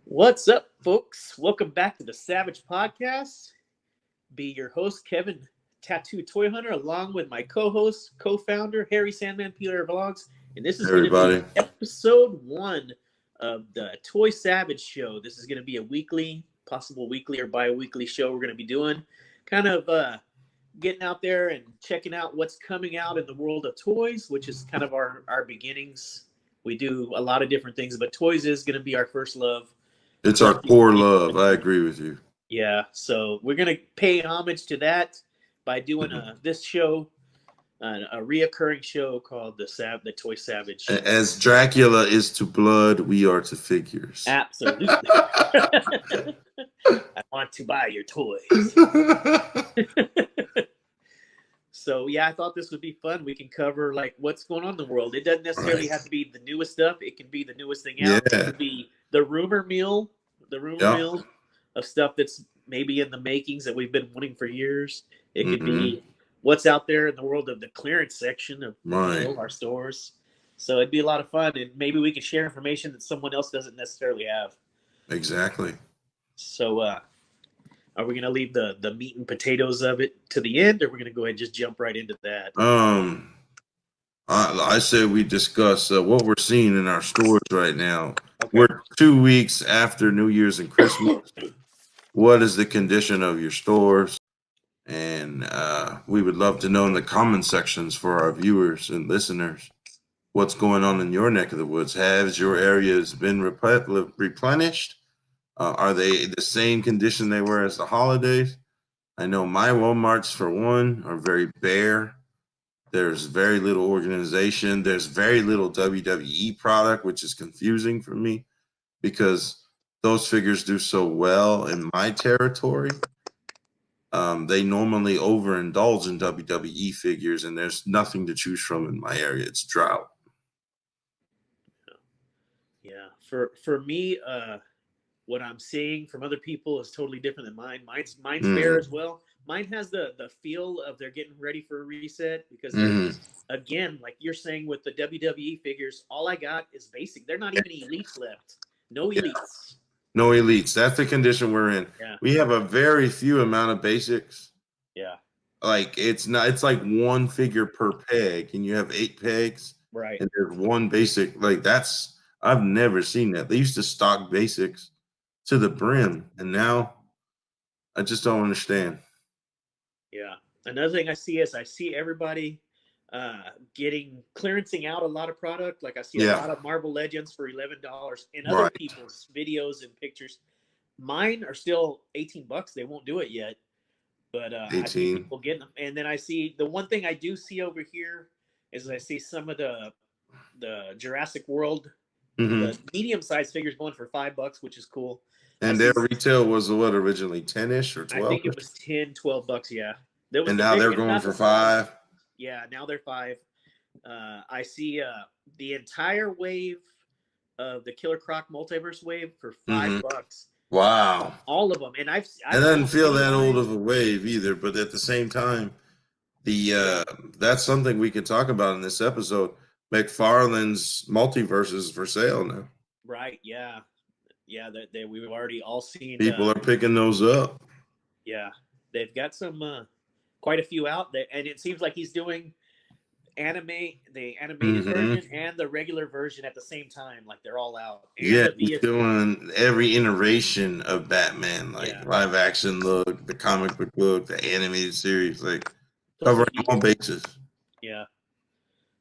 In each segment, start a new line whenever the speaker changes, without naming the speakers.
What's up, folks? Welcome back to the Savage Podcast. Be your host, Kevin Tattoo Toy Hunter, along with my co-host, co-founder, Harry Sandman Peter Vlogs. And this is going to be
Everybody.
episode 1 of the Toy Savage Show. This is going to be a weekly, possible weekly or bi-weekly show we're going to be doing. Kind of getting out there and checking out what's coming out in the world of toys, which is kind of our beginnings. We do a lot of different things, but toys is going to be our first love.
It's our
Love to
core
get into
love. I
it.
agree with you.
Yeah, so we're gonna pay homage to that by doing this show, a reoccurring show called the Toy Savage.
As Dracula is to blood, we are to figures.
Absolutely, I want to buy your toys. So yeah, I thought this would be fun. We can cover like what's going on in the world. It doesn't necessarily have to be the newest stuff. It can be the newest thing out. It
Yeah.
could be the rumor mill of stuff that's maybe in the makings that we've been wanting for years. It could be what's out there in the world of the clearance section of
Right.
our stores. So it'd be a lot of fun, and maybe we could share information that someone else doesn't necessarily have.
Exactly.
So are we going to leave the meat and potatoes of it to the end, or we're going to go ahead and just jump right into that?
I said we discuss what we're seeing in our stores right now.
Okay.
We're 2 weeks after New Year's and Christmas. What is the condition of your stores? And we would love to know in the comment sections for our viewers and listeners what's going on in your neck of the woods. Has your areas been replenished? Are they the same condition they were as the holidays? I know my Walmarts, for one, are very bare. There's very little organization. There's very little WWE product, which is confusing for me because those figures do so well in my territory. They normally overindulge in WWE figures, and there's nothing to choose from in my area. It's drought.
Yeah, for me, what I'm seeing from other people is totally different than mine. Mine's fair as well. Mine has the feel of they're getting ready for a reset because again, like you're saying with the WWE figures, all I got is basic. They're not even elites left. No elites.
No elites. That's the condition we're in.
Yeah.
We have a very few amount of basics.
Yeah.
Like it's like one figure per peg, and you have 8 pegs.
Right.
And there's one basic. Like I've never seen that. They used to stock basics to the brim, and now I just don't understand.
Yeah. Another thing I see is I see everybody clearancing out a lot of product. Like I see a lot of Marvel Legends for $11 in other people's videos and pictures. Mine are still $18. They won't do it yet, but I see people getting them. And then I see the one thing I do see over here is I see some of the Jurassic World, the medium-sized figures going for $5, which is cool.
And their retail was what, originally 10-ish or 12?
I think it was 10, $12, yeah.
And now they're going for 5.
Yeah, now they're 5. I see the entire wave of the Killer Croc Multiverse wave for $5.
Wow.
All of them. And I
doesn't feel that old of a wave either, but at the same time, that's something we could talk about in this episode. McFarlane's multiverses for sale now.
Right, yeah. Yeah, that we've already all seen.
People are picking those up.
Yeah. They've got some quite a few out there, and it seems like he's doing the animated version and the regular version at the same time, like they're all out. And
he's doing every iteration of Batman, like live action look, the comic book look, the animated series, like covering all bases.
Yeah.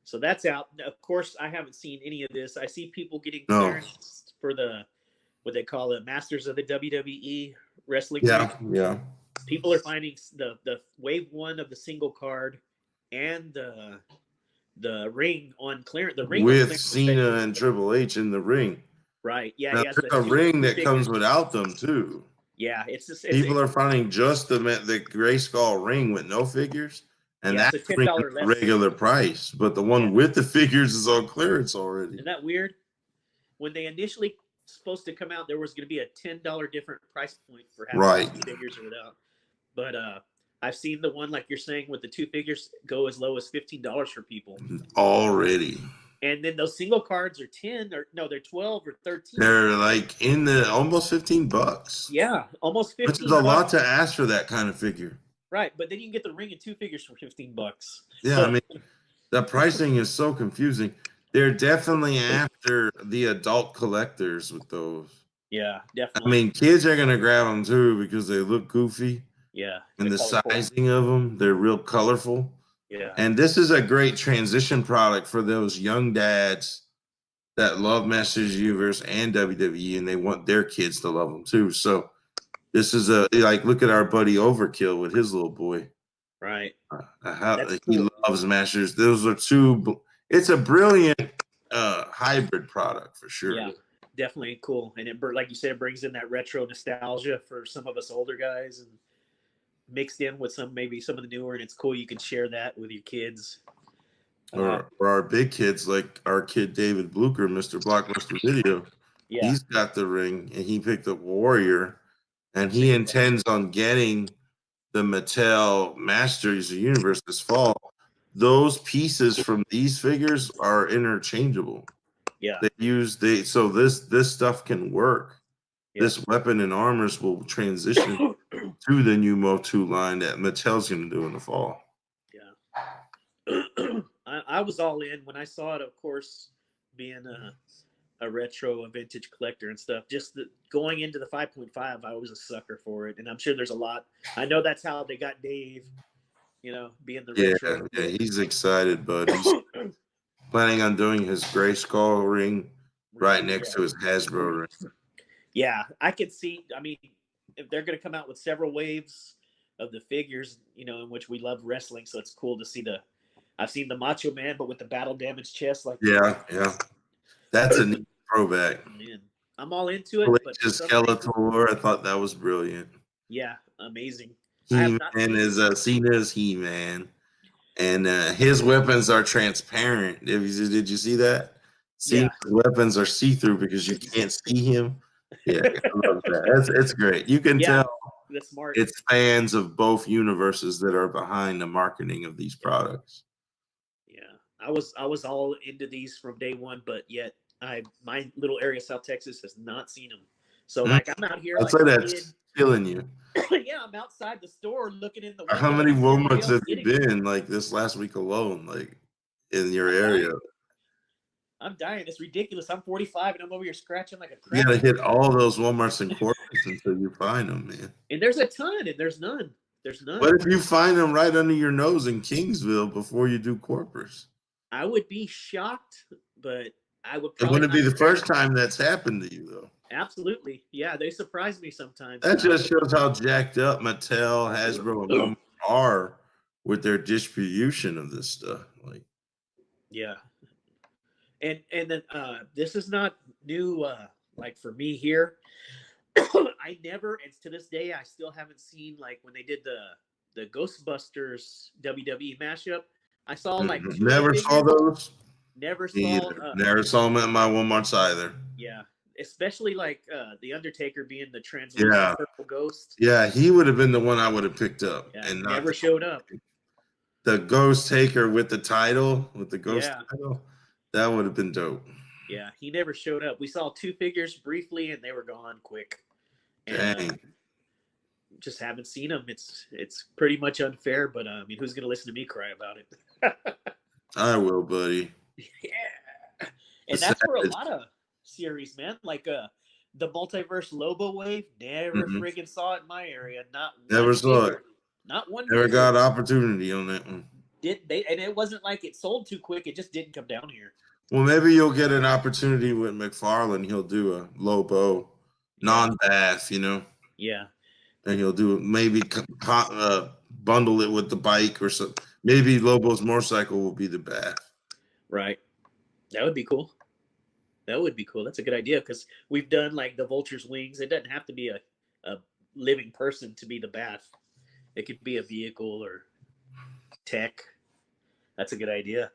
So that's out. Of course, I haven't seen any of this. I see people getting clearance for what they call the Masters of the WWE Wrestling League.
Yeah.
People are finding the wave 1 of the single card and the ring on clearance. The ring
with Cena and Triple H in the ring.
Right. Yeah.
Now, there's a ring that comes without them too.
Yeah. It's
people are finding just the Grayskull ring with no figures, and that's $10 regular price. But the one with the figures is on clearance already.
Isn't that weird? When they initially supposed to come out, there was going to be a $10 different price point for having figures or without. But I've seen the one like you're saying with the 2 figures go as low as $15 for people
already.
And then those single cards are 10 or no, they're 12 or 13.
They're like in the almost $15.
Yeah, almost 15.
Which is a lot to ask for that kind of figure.
Right, but then you can get the ring and 2 figures for $15.
Yeah, I mean, the pricing is so confusing. They're definitely after the adult collectors with those.
Yeah, definitely.
I mean, kids are gonna grab them too because they look goofy.
Yeah,
And the sizing of them, they're real colorful.
Yeah.
And this is a great transition product for those young dads that love Masters Universe and WWE, and they want their kids to love them too. So this is like, look at our buddy Overkill with his little boy.
Right.
How he loves Masters. Those are two. It's a brilliant hybrid product for sure.
Yeah, definitely cool. And it, like you said, it brings in that retro nostalgia for some of us older guys, and mixed in with maybe some of the newer. And it's cool you can share that with your kids.
Or our big kids, like our kid David Blucher, Mr. Blockbuster Video.
Yeah.
He's got the ring, and he picked up Warrior, and he intends on getting the Mattel Masters of the Universe this fall. Those pieces from these figures are interchangeable.
Yeah.
So this stuff can work. Yeah. This weapon and armors will transition to the new Motu line that Mattel's going to do in the fall.
Yeah. I was all in when I saw it, of course, being a retro, a vintage collector and stuff. Just going into the 5.5, I was a sucker for it. And I'm sure there's a lot. I know that's how they got Dave, being the retro.
Yeah, he's excited, but he's planning on doing his Grayskull ring right next to his Hasbro ring.
Yeah, I could see. I mean, if they're going to come out with several waves of the figures, in which we love wrestling, so it's cool to see I've seen the Macho Man, but with the battle damaged chest.
Yeah. That's a neat throwback.
Man, I'm all into it.
But Skeletor, I thought that was brilliant.
Yeah, amazing.
He-Man is Cena's He-Man, and his weapons are transparent. Did you see that? Cena's weapons are see-through because you can't see him. Yeah, I love that. It's great. You can tell
that's smart.
It's fans of both universes that are behind the marketing of these products.
Yeah, I was all into these from day one, but yet my little area, South Texas, has not seen them. So like I'm out here.
I'd say that's killing you.
Yeah, I'm outside the store looking in the window.
How many Walmarts have you been like this last week alone, like in your area?
I'm dying. It's ridiculous. I'm 45 and I'm over here scratching like a crap.
You gotta hit all those Walmarts and Corpus until you find them, man.
And there's a ton, and there's none. There's none.
What if you find them right under your nose in Kingsville before you do Corpus?
I would be shocked, but I would
probably. It wouldn't be the first time that's happened to you, though.
Absolutely. Yeah, they surprise me sometimes.
That just shows how jacked up Mattel, Hasbro, and Walmart are with their distribution of this stuff. Like,
yeah. And then this is not new, like for me here. I never, and to this day, I still haven't seen like when they did the Ghostbusters WWE mashup. I saw like
never saw those.
Never saw.
Never saw them at my Walmarts either.
Yeah, especially like the Undertaker being the translucent purple ghost.
Yeah, he would have been the one I would have picked up, and
never showed up.
The Ghost Taker with the title, with the Ghost title. That would have been dope.
Yeah, he never showed up. We saw 2 figures briefly, and they were gone quick.
And,
just haven't seen them. It's pretty much unfair, but I mean, who's gonna listen to me cry about it?
I will, buddy.
Yeah, and that's for a lot of series, man. Like the Multiverse Lobo wave, never friggin' saw it in my area.
Never saw it.
Not one.
Never got opportunity on that one.
And it wasn't like it sold too quick. It just didn't come down here.
Well, maybe you'll get an opportunity with McFarlane. He'll do a Lobo non-bath,
Yeah.
And he'll do maybe bundle it with the bike or something. Maybe Lobo's motorcycle will be the bath.
Right. That would be cool. That's a good idea because we've done like the Vulture's wings. It doesn't have to be a living person to be the bath. It could be a vehicle or tech. That's a good idea.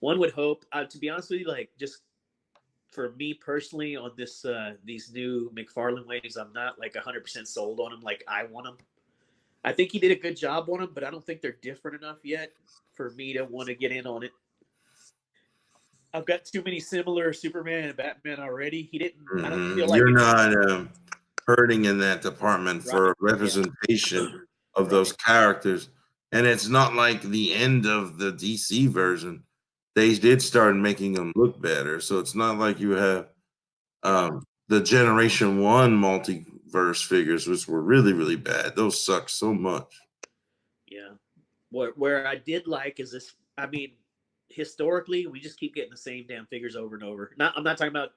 One would hope, to be honest with you, like just for me personally on this, these new McFarlane waves, I'm not like 100% sold on them. Like I want them. I think he did a good job on them, but I don't think they're different enough yet for me to want to get in on it. I've got too many similar Superman and Batman already. He didn't. I don't feel
You're
like
not hurting in that department for representation of those characters. And it's not like the end of the DC version. They did start making them look better. So it's not like you have the Generation 1 multiverse figures, which were really, really bad. Those suck so much.
Yeah. Where I did like is this, I mean, historically, we just keep getting the same damn figures over and over. I'm not talking about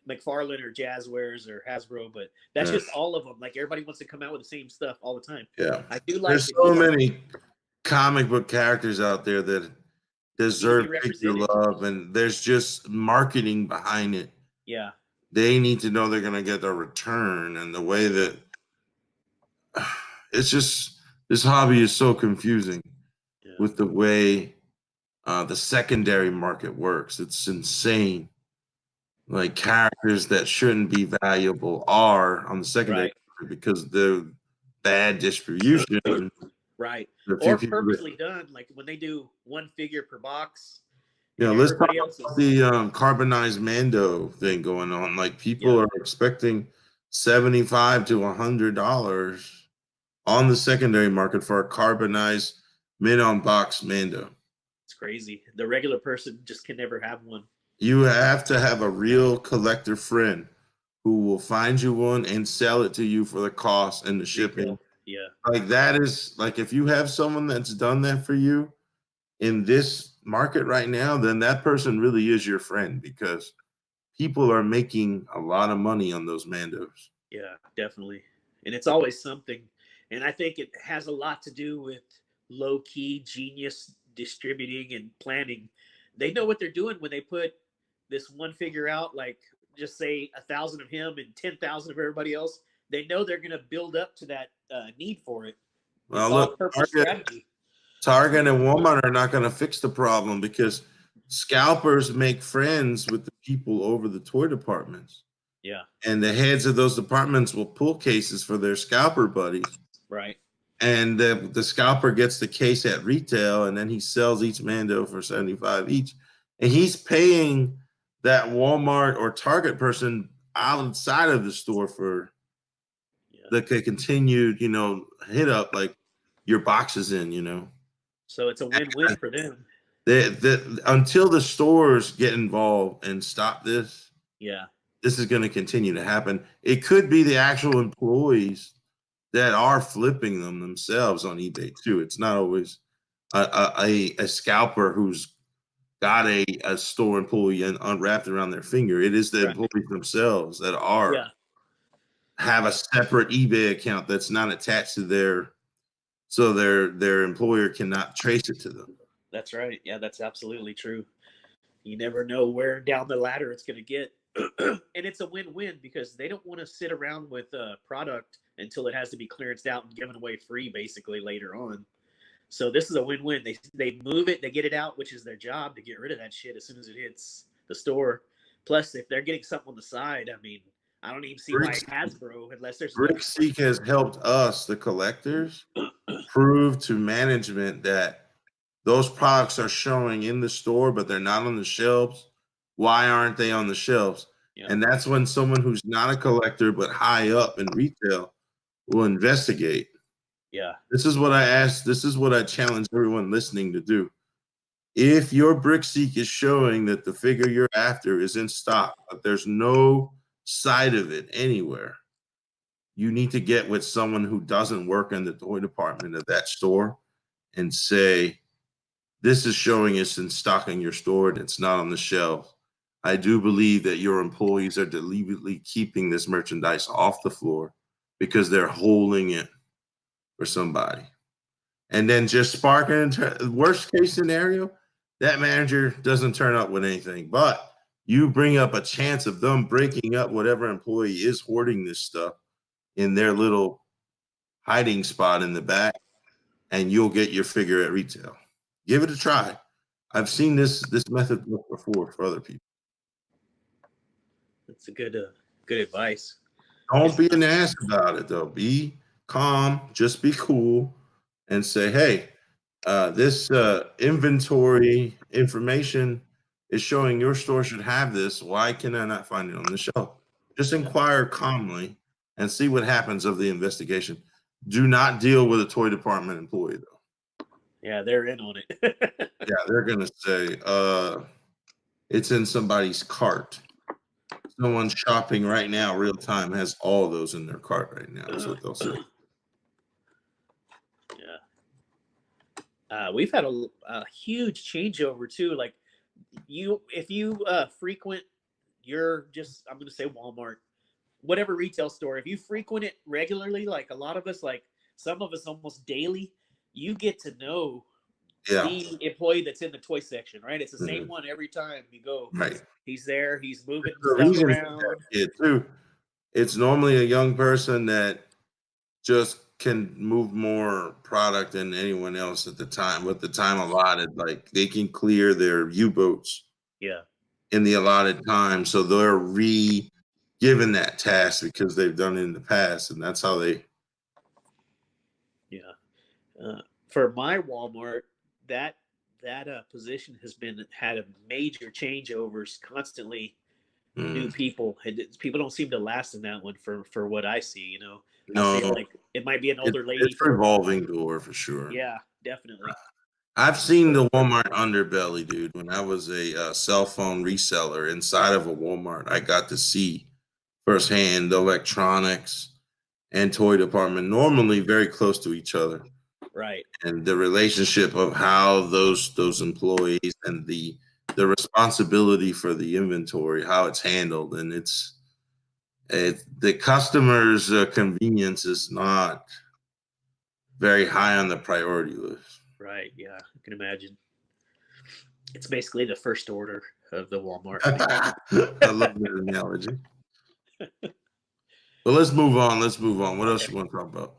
McFarlane or Jazzwares or Hasbro, but that's just all of them. Like everybody wants to come out with the same stuff all the time.
Yeah.
I do like
There's so many comic book characters out there that deserve figure love, and there's just marketing behind it.
Yeah.
They need to know they're going to get a return, and the way that it's just, this hobby is so confusing with the way the secondary market works. It's insane. Like characters that shouldn't be valuable are on the secondary market because they're bad distribution.
Right. Or purposely done, like when they do one figure per box.
Yeah, let's talk about the carbonized Mando thing going on. Like people are expecting $75 to $100 on the secondary market for a carbonized mid-on-box Mando.
It's crazy. The regular person just can never have one.
You have to have a real collector friend who will find you one and sell it to you for the cost and the shipping.
Yeah.
Like that is, like if you have someone that's done that for you in this market right now, then that person really is your friend, because people are making a lot of money on those Mandos.
Yeah, definitely. And it's always something. And I think it has a lot to do with low-key genius distributing and planning. They know what they're doing when they put this one figure out, like just say 1,000 of him and 10,000 of everybody else. They know they're going to build up to that need for it.
Well, look, Target and Walmart are not going to fix the problem because scalpers make friends with the people over the toy departments.
Yeah.
And the heads of those departments will pull cases for their scalper buddies.
Right.
And the scalper gets the case at retail, and then he sells each Mando for $75 each. And he's paying that Walmart or Target person outside of the store for the continued, hit up, like your box is in.
So it's a win-win for them.
Until the stores get involved and stop this,
this
is going to continue to happen. It could be the actual employees that are flipping them themselves on eBay too. It's not always a scalper who's got a store employee unwrapped around their finger. It is the employees themselves that have a separate eBay account that's not attached to their employer cannot trace it to them.
That's right. Yeah, that's absolutely true. You never know where down the ladder it's going to get. And it's a win-win because they don't want to sit around with a product until it has to be clearanced out and given away free basically later on. So this is a win-win. They move it, they get it out, which is their job, to get rid of that shit as soon as it hits the store. Plus, if they're getting something on the side, I mean, I don't even see why Hasbro, unless there's
BrickSeek has helped us, the collectors, prove to management that those products are showing in the store, but they're not on the shelves. Why aren't they on the shelves? And that's when someone who's not a collector but high up in retail will investigate.
Yeah.
This is what I asked. This is what I challenge everyone listening to do. If your BrickSeek is showing that the figure you're after is in stock, but there's no sight of it anywhere, you need to get with someone who doesn't work in the toy department of that store and say, this is showing it's in stock in your store and it's not on the shelf. I do believe that your employees are deliberately keeping this merchandise off the floor because they're holding it for somebody. And then just sparking, worst case scenario, that manager doesn't turn up with anything, but you bring up a chance of them breaking up whatever employee is hoarding this stuff in their little hiding spot in the back, and you'll get your figure at retail. Give it a try. I've seen this method work before for other people.
That's a good advice.
Don't be an ass about it though. Be calm, just be cool, and say, hey, this inventory information is showing your store should have this. Why can I not find it on the shelf? Just inquire calmly and see what happens of the investigation. Do not deal with a toy department employee, though.
Yeah, they're in on it.
Yeah, they're going to say, it's in somebody's cart. Someone shopping right now, real time, has all those in their cart right now. That's what they'll say.
Yeah. We've had a huge changeover too. Like if you frequent I'm going to say Walmart, whatever retail store, if you frequent it regularly, like a lot of us, like some of us almost daily, you get to know the employee that's in the toy section, right? It's the same one every time you go.
Right.
He's there. He's moving stuff around.
Too. It's normally a young person that just can move more product than anyone else at the time. With the time allotted, like they can clear their U-boats.
Yeah.
In the allotted time, so they're given that task because they've done it in the past, and that's how they.
Yeah. For my Walmart, that position has had a major changeovers constantly. New people. People don't seem to last in that one for what I see. You know,
no,
like it might be an older lady.
It's a revolving door for sure.
Yeah, definitely.
I've seen the Walmart underbelly, dude. When I was a cell phone reseller inside of a Walmart, I got to see firsthand the electronics and toy department, normally very close to each other.
Right.
And the relationship of how those employees and the responsibility for the inventory, how it's handled, and the customer's convenience is not very high on the priority list.
Right. Yeah, I can imagine. It's basically the first order of the Walmart.
I love that analogy. But let's move on. What else you want to talk about?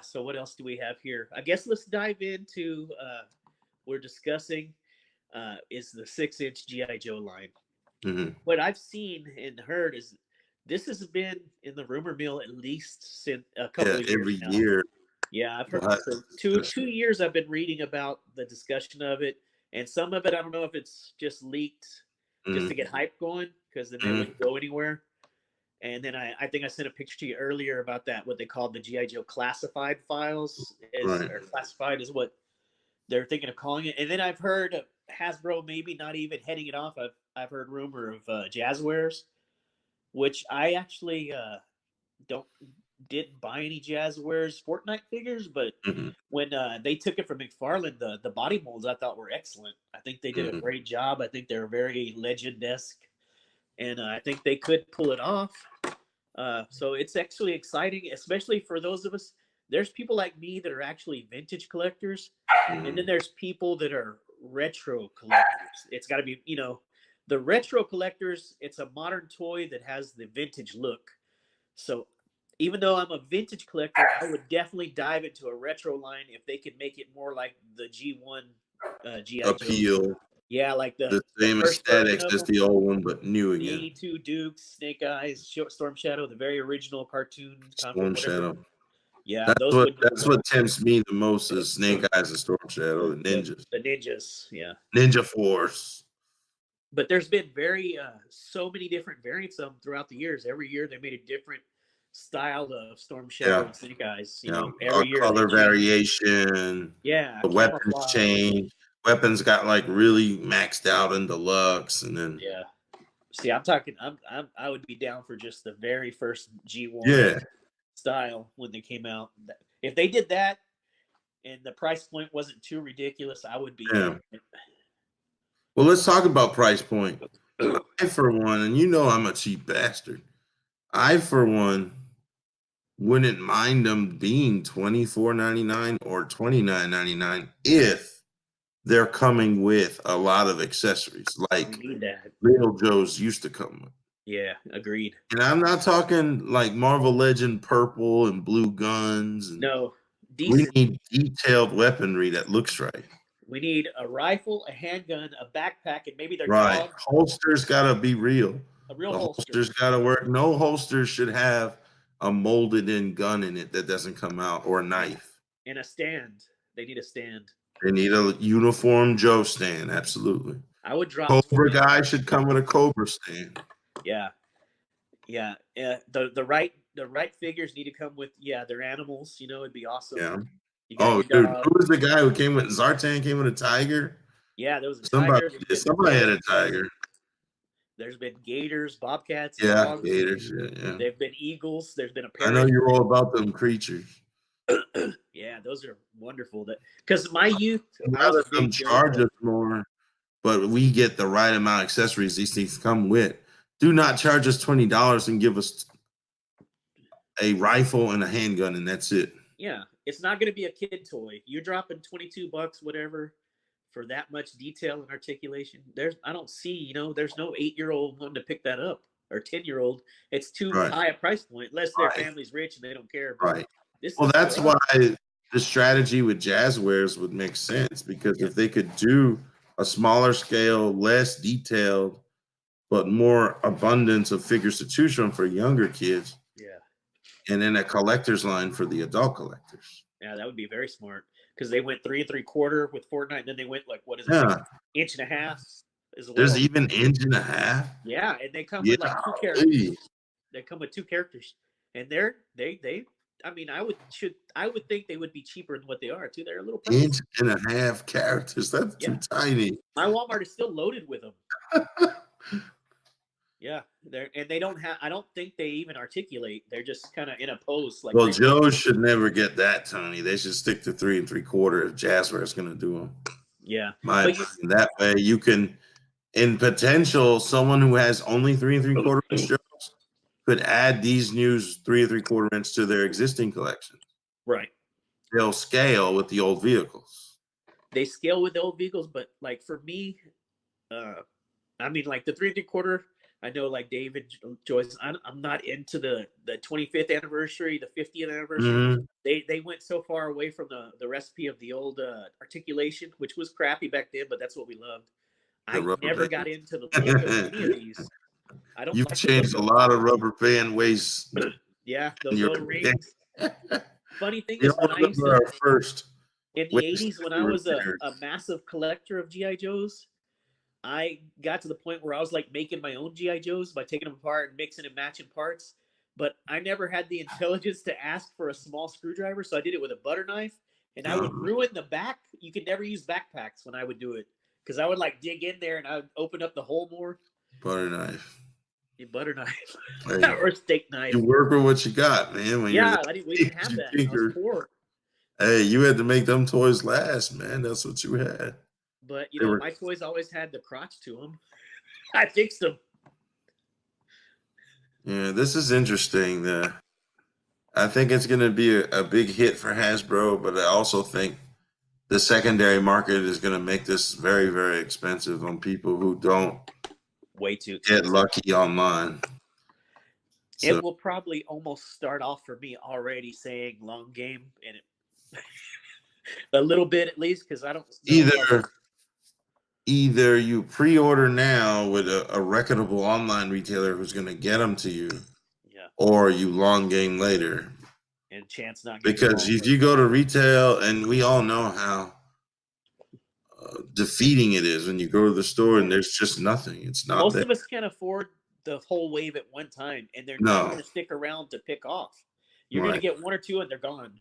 So what else do we have here? I guess let's dive into we're discussing is the 6-inch G.I. Joe line.
Mm-hmm.
What I've seen and heard is this has been in the rumor mill at least since a couple of years
every
now.
year.
Yeah, I've heard for two years I've been reading about the discussion of it, and some of it I don't know if it's just leaked just to get hype going because then they wouldn't go anywhere. And then I think I sent a picture to you earlier about that, what they called the G.I. Joe classified files, or classified is what they're thinking of calling it. And then I've heard Hasbro maybe not even heading it off. I've heard rumor of Jazzwares, which I actually didn't buy any Jazzwares Fortnite figures, but when they took it from McFarlane, the body molds I thought were excellent. I think they did a great job. I think they're very Legend-esque, and I think they could pull it off. So it's actually exciting, especially for those of us. There's people like me that are actually vintage collectors, and then there's people that are retro collectors. It's got to be, the retro collectors, it's a modern toy that has the vintage look. So even though I'm a vintage collector, I would definitely dive into a retro line if they could make it more like the G1 G.I.
appeal.
Yeah, like
the same aesthetics as the old one, but new again.
82 Dukes, Snake Eyes, Storm Shadow, the very original cartoon.
Storm Shadow.
Yeah,
that's what tempts me the most is Snake Eyes and Storm Shadow, the ninjas.
The ninjas, yeah.
Ninja Force.
But there's been so many different variants of them throughout the years. Every year they made a different style of Storm Shadow and Snake Eyes. Every year
color variation.
Yeah,
the weapons change. Weapons got like really maxed out in deluxe, and then
See, I'm talking. I would be down for just the very first G1 style when they came out. If they did that, and the price point wasn't too ridiculous, I would be.
Well, let's talk about price point. I, for one, and I'm a cheap bastard. I, for one, wouldn't mind them being $24.99 or $29.99 if they're coming with a lot of accessories like Little Joe's used to come with.
Yeah, agreed.
And I'm not talking like Marvel Legend purple and blue guns.
No,
we need detailed weaponry that looks right.
We need a rifle, a handgun, a backpack, and maybe their
dog. Holsters gotta be real.
A real holster.
Holsters gotta work. No holster should have a molded in gun in it that doesn't come out, or a knife.
And a stand. They need a stand.
They need a uniform Joe stand, absolutely.
I would drop
Cobra guy should come with a Cobra stand.
Yeah. Yeah. The right figures need to come with, their animals, it'd be awesome.
Yeah.
You got your
dude,
dog.
who was the guy who came with Zartan came with a tiger?
Yeah, there was a
Somebody
tiger.
somebody had a tiger.
There's been gators, bobcats,
Yeah,
dogs.
gators, yeah.
There've been eagles. There's been a
I
parrot.
know you're all about them creatures.
Yeah, those are wonderful. Because my youth,
rather them charge us more, but we get the right amount of accessories these things come with. Do not charge us $20 and give us a rifle and a handgun, and that's it.
Yeah, it's not going to be a kid toy. You're dropping $22, whatever, for that much detail and articulation. I don't see, there's no 8-year-old wanting to pick that up, or 10-year-old. It's too high a price point, unless their family's rich and they don't care.
Right. Well, that's why the strategy with Jazzwares would make sense, because if they could do a smaller scale, less detailed, but more abundance of figures to choose from for younger kids.
Yeah.
And then a collector's line for the adult collectors.
Yeah, that would be very smart, because they went 3 3/4 with Fortnite, and then they went like, what is it, like inch and a half as well.
There's even inch and a half.
Yeah, and they come with like 2 characters. They come with 2 characters, and they. I mean, I would think they would be cheaper than what they are too. They're a little pricey.
Inch and a half characters. That's too tiny.
My Walmart is still loaded with them. Yeah, they don't have. I don't think they even articulate. They're just kind of in a pose. Like,
well, Joe should never get that tiny. They should stick to 3 3/4 if Jazzware is going to do them.
Yeah,
that way you can, in potential, someone who has only 3 3/4 inch Joes could add these new 3 3/4 inch to their existing collection.
Right.
They'll scale with the old vehicles.
They scale with the old vehicles, but like for me, I mean, like the 3 3/4. I know, like David Joyce, I'm not into the 25th anniversary, the 50th anniversary. Mm-hmm. They went so far away from the recipe of the old articulation, which was crappy back then, but that's what we loved. I never got into the look of any of these. I don't.
You've changed a lot of rubber band ways.
Yeah, those little rings. Funny thing is, when I used to,
first
in the 80s, when I was a massive collector of G.I. Joes, I got to the point where I was like making my own G.I. Joes by taking them apart and mixing and matching parts. But I never had the intelligence to ask for a small screwdriver, so I did it with a butter knife. And I would ruin the back. You could never use backpacks when I would do it, because I would like dig in there and I would open up the hole more.
Butter knife.
Butter knife. Hey, or steak knife.
You work with what you got, man.
When we didn't have that. I was poor.
Hey, you had to make them toys last, man. That's what you had.
But, my toys always had the crotch to them. I fixed them.
Yeah, this is interesting. I think it's going to be a big hit for Hasbro, but I also think the secondary market is going to make this very, very expensive on people who don't
way too expensive.
Get lucky online.
It will probably almost start off for me already saying long game, and a little bit at least, because I don't know
either you pre-order now with a reputable online retailer who's going to get them to you, or you long game later.
And chance not
because if you go to retail, and we all know how defeating it is when you go to the store and there's just nothing. It's not.
Most of us can't afford the whole wave at one time, and they're not going to stick around to pick off. You're going to get 1 or 2 and they're gone.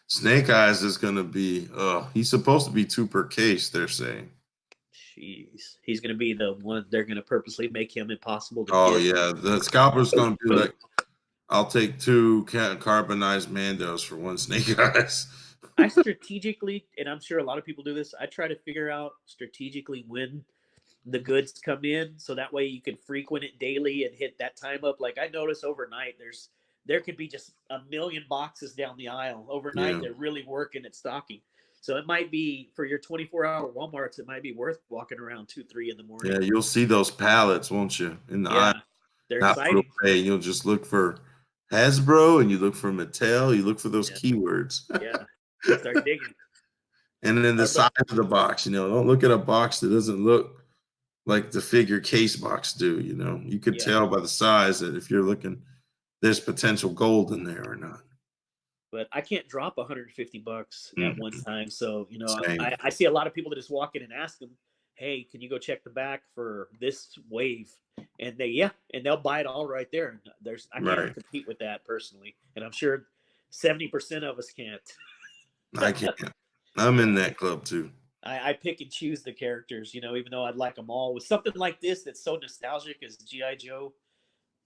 Snake Eyes is going to be. He's supposed to be 2 per case. They're saying.
Jeez, he's going to be the one. They're going to purposely make him impossible to get.
Yeah, the scalper's going to be like, I'll take 2 carbonized Mandos for 1 Snake Eyes.
I strategically, and I'm sure a lot of people do this, I try to figure out strategically when the goods come in, so that way you can frequent it daily and hit that time up. Like I notice overnight, there could be just a million boxes down the aisle overnight. They're really working at stocking. So it might be for your 24-hour Walmarts, it might be worth walking around 2, 3 in the morning.
Yeah, you'll see those pallets, won't you? In the aisle.
They're exciting.
You'll just look for Hasbro and you look for Mattel. You look for those keywords.
Start digging.
And then the size of the box, don't look at a box that doesn't look like the figure case box do. You could tell by the size that if you're looking, there's potential gold in there or not.
But I can't drop $150 at one time. So, I see a lot of people that just walk in and ask them, hey, can you go check the back for this wave? And they'll buy it all right there. I can't compete with that personally, and I'm sure 70% of us can't.
I can't. I'm in that club too.
I pick and choose the characters, even though I'd like them all. With something like this that's so nostalgic as G.I. Joe,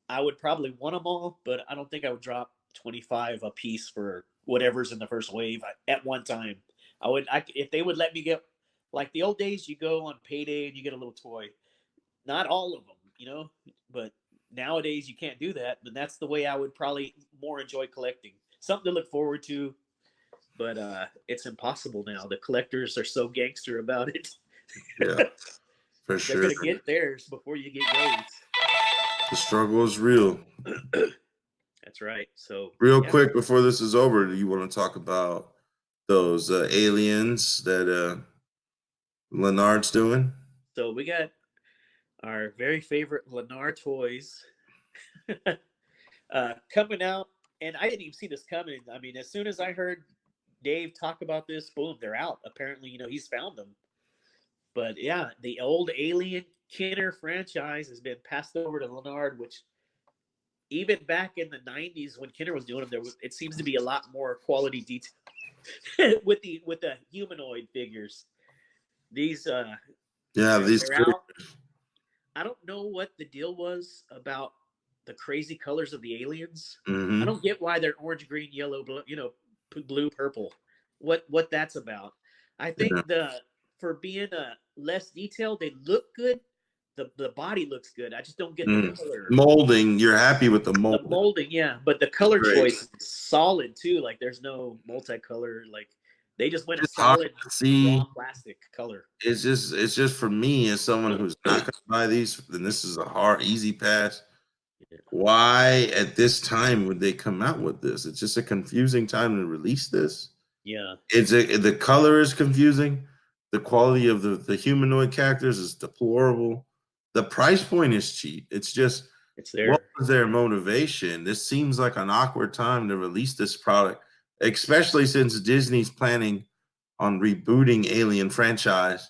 I would probably want them all, but I don't think I would drop 25 a piece for whatever's in the first wave at one time. If they would let me get, like the old days, you go on payday and you get a little toy. Not all of them, but nowadays you can't do that. And that's the way I would probably more enjoy collecting. Something to look forward to, but it's impossible now. The collectors are so gangster about it.
Yeah, for
sure. They're gonna get theirs before you get yours.
The struggle is real.
That's right. So
real quick before this is over, do you want to talk about those aliens that Leonard's doing?
So we got our very favorite Lenard Toys coming out, and I didn't even see this coming. I mean, as soon as I heard Dave talk about this, boom, they're out. Apparently, he's found them. But yeah, the old Alien Kenner franchise has been passed over to Lenard, which even back in the 90s when Kenner was doing them, it seems to be a lot more quality detail with the humanoid figures. These
these
they're out. I don't know what the deal was about the crazy colors of the aliens.
Mm-hmm.
I don't get why they're orange, green, yellow, blue, purple. What that's about? I think for being less detailed, they look good. The body looks good. I just don't get the color
molding. You're happy with the molding.
The molding, yeah, but the color choice is solid too. Like there's no multicolor. Like they just went a solid raw plastic color.
It's just for me as someone who's not gonna buy these, then this is a easy pass. Yeah. Why at this time would they come out with this? It's just a confusing time to release this.
Yeah,
the color is confusing. The quality of the humanoid characters is deplorable. The price point is cheap. It's
there.
What was their motivation? This seems like an awkward time to release this product, especially since Disney's planning on rebooting Alien franchise.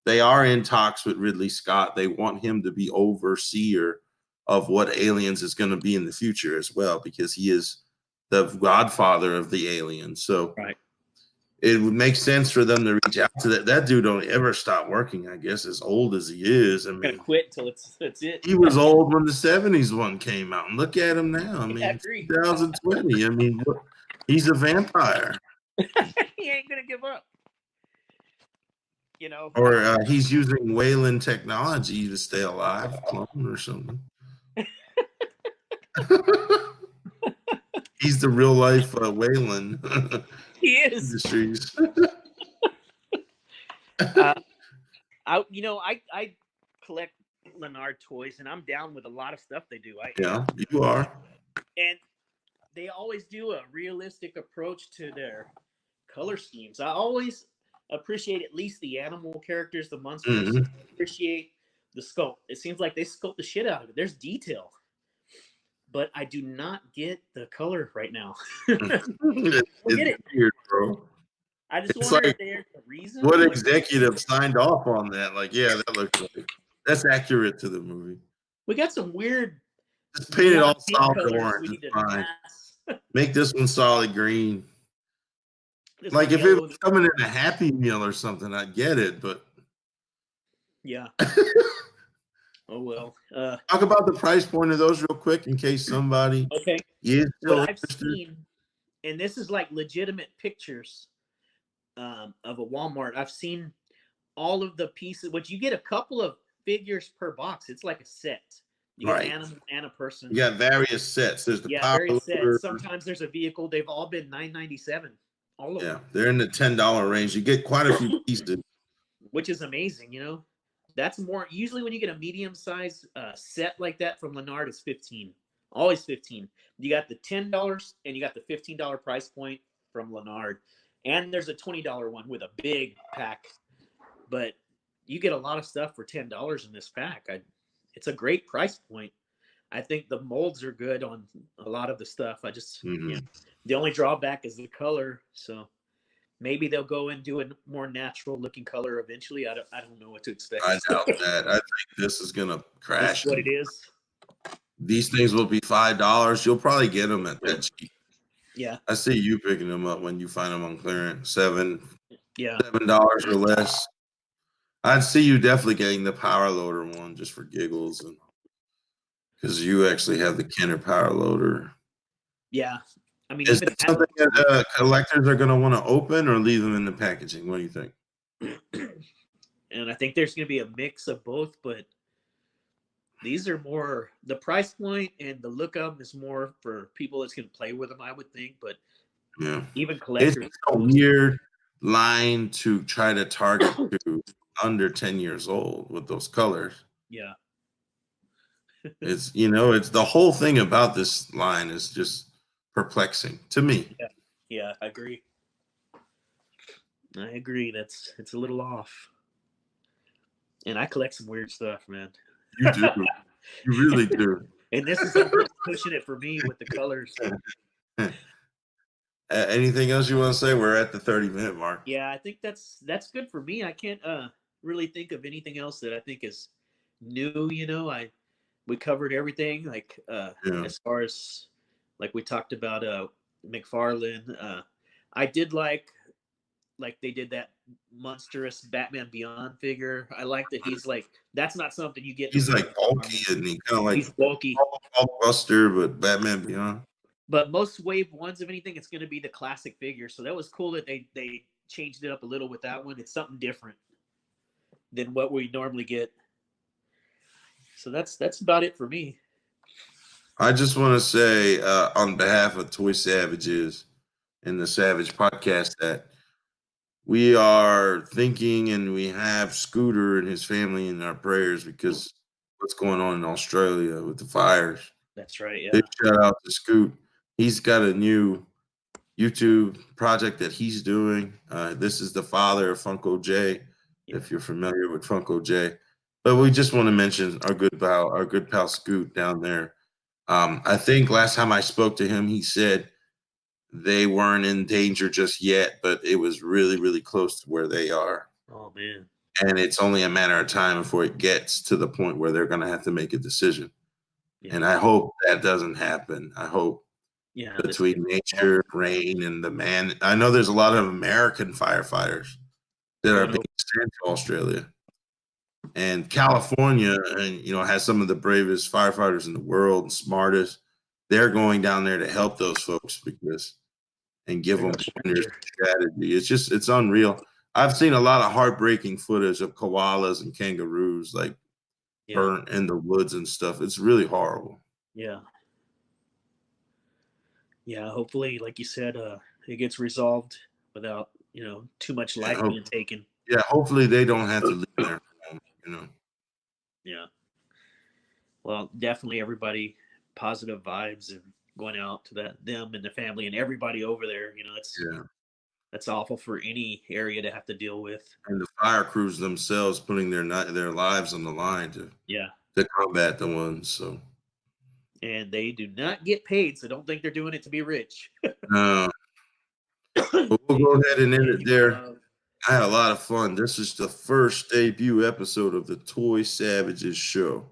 They are in talks with Ridley Scott. They want him to be overseer of what Aliens is going to be in the future as well, because he is the godfather of the Aliens. So it would make sense for them to reach out to that. That dude don't ever stop working, I guess, as old as he is. I mean,
gonna quit till that's it.
He was old when the 70s one came out. And look at him now. I mean, 2020. I mean, he's a vampire.
He ain't gonna give up.
Or he's using Wayland technology to stay alive, clone or something. He's the real life Wayland.
He is.
Industries.
I collect Lenard Toys, and I'm down with a lot of stuff they do.
You are.
And they always do a realistic approach to their color schemes. I always appreciate at least the animal characters, the monsters. Appreciate the sculpt. It seems like they sculpt the shit out of it. There's detail. But I do not get the color right now.
It's weird, bro.
I just wonder if there's a reason.
What executive signed off on that? Like, yeah, that looks like that's accurate to the movie.
We got some weird.
Just paint it all solid orange. Fine. Make this one solid green. Like if it was coming in a Happy Meal or something, I'd get it, but
yeah. Oh well.
Talk about the price point of those real quick in case somebody is still
I've seen, and this is like legitimate pictures of a Walmart. I've seen all of the pieces, which you get a couple of figures per box. It's like a set. You get an animal and a person.
You got various sets. There's the
various sets. Sometimes there's a vehicle. They've all been $9.97. All of them.
They're in the $10 range. You get quite a few pieces,
which is amazing. That's more usually when you get a medium size set like that from Lenard, it's $15. Always $15. You got the $10 and you got the $15 price point from Lenard, and there's a $20 one with a big pack. But you get a lot of stuff for $10 in this pack. It's a great price point. I think the molds are good on a lot of the stuff. I just the only drawback is the color. So maybe they'll go and do a more natural looking color eventually. I don't know what to expect.
I doubt that. I think this is gonna crash.
That's what it is.
These things will be $5. You'll probably get them at that cheap.
Yeah.
I see you picking them up when you find them on clearance. $7 or less. I'd see you definitely getting the power loader one just for giggles, and because you actually have the Kenner power loader.
Yeah. I mean,
is it something that collectors are going to want to open or leave them in the packaging? What do you think?
And I think there's going to be a mix of both, but these are more, the price point and the look of them is more for people that's going to play with them, I would think. But
yeah,
even collectors.
It's a weird line to try to target to under 10 years old with those colors.
Yeah.
It's, it's the whole thing about this line is just perplexing to me.
Yeah, I agree. It's a little off. And I collect some weird stuff, man.
You do. You really do.
And this is pushing it for me with the colors.
Anything else you want to say? We're at the 30-minute mark.
Yeah, I think that's good for me. I can't really think of anything else that I think is new. We covered everything, like as far as like we talked about McFarlane. I did like they did that monstrous Batman Beyond figure. I like that he's like, that's not something you get.
He's like bulky, and he kind of like
he's bulky,
Buster, but Batman Beyond.
But most wave ones, if anything, it's going to be the classic figure. So that was cool that they changed it up a little with that one. It's something different than what we normally get. So that's about it for me.
I just want to say on behalf of Toy Savages and the Savage Podcast that we are thinking, and we have Scooter and his family in our prayers because what's going on in Australia with the fires.
That's right, yeah.
Big shout out to Scoot. He's got a new YouTube project that he's doing. This is the father of Funko J, if you're familiar with Funko J. But we just want to mention our good pal Scoot down there. I think last time I spoke to him, he said they weren't in danger just yet, but it was really, really close to where they are.
Oh, man.
And it's only a matter of time before it gets to the point where they're going to have to make a decision. Yeah. And I hope that doesn't happen. I hope between nature, rain, and the man. I know there's a lot of American firefighters that are being sent to Australia. And California, and has some of the bravest firefighters in the world and smartest. They're going down there to help those folks and give them pointers and strategy. It's unreal. I've seen a lot of heartbreaking footage of koalas and kangaroos burnt in the woods and stuff. It's really horrible.
Yeah. Yeah, hopefully, like you said, it gets resolved without, too much life being taken.
Yeah, hopefully they don't have to leave their home,
Yeah. Well, definitely everybody, positive vibes and going out to them and the family and everybody over there. That's awful for any area to have to deal with.
And the fire crews themselves putting their lives on the line to combat the ones. So.
And they do not get paid, so don't think they're doing it to be rich.
No. We'll go ahead and end it there. I had a lot of fun. This is the first debut episode of the Toy Savages show.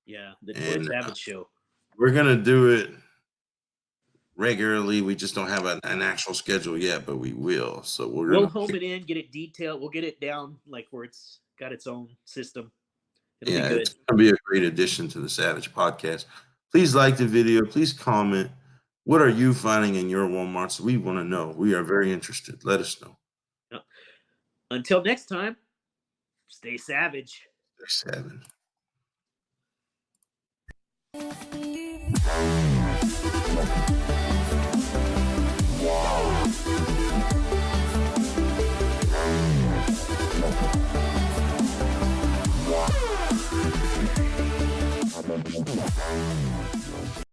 Yeah, the Toy Savage show.
We're going to do it regularly. We just don't have an actual schedule yet, but we will. So we'll
home it in, get it detailed. We'll get it down like where it's got its own system.
It'll be good. It's going to be a great addition to the Savage Podcast. Please like the video. Please comment. What are you finding in your Walmarts? We want to know. We are very interested. Let us know.
Until next time, stay savage.
Stay savage.